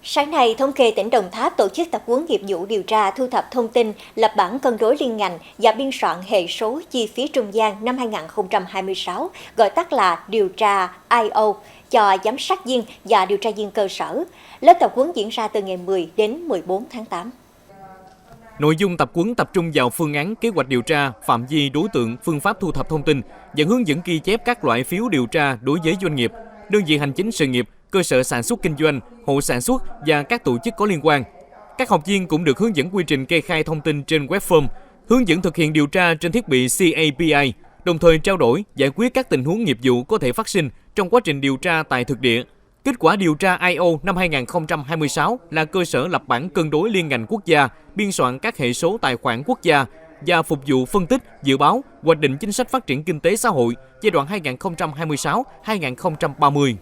Sáng nay, Thống kê tỉnh Đồng Tháp tổ chức tập huấn nghiệp vụ điều tra thu thập thông tin, lập bản cân đối liên ngành và biên soạn hệ số chi phí trung gian năm 2026, gọi tắt là điều tra IO, cho giám sát viên và điều tra viên cơ sở. Lớp tập huấn diễn ra từ ngày 10 đến 14 tháng 8. Nội dung tập huấn tập trung vào phương án, kế hoạch điều tra, phạm vi đối tượng, phương pháp thu thập thông tin và hướng dẫn ghi chép các loại phiếu điều tra đối với doanh nghiệp, đơn vị hành chính sự nghiệp, cơ sở sản xuất kinh doanh, hộ sản xuất và các tổ chức có liên quan. Các học viên cũng được hướng dẫn quy trình kê khai thông tin trên web form, hướng dẫn thực hiện điều tra trên thiết bị CAPI, đồng thời trao đổi, giải quyết các tình huống nghiệp vụ có thể phát sinh trong quá trình điều tra tại thực địa. Kết quả điều tra IO năm 2026 là cơ sở lập bản cân đối liên ngành quốc gia, biên soạn các hệ số tài khoản quốc gia và phục vụ phân tích, dự báo, hoạch định chính sách phát triển kinh tế xã hội giai đoạn 2026-2030.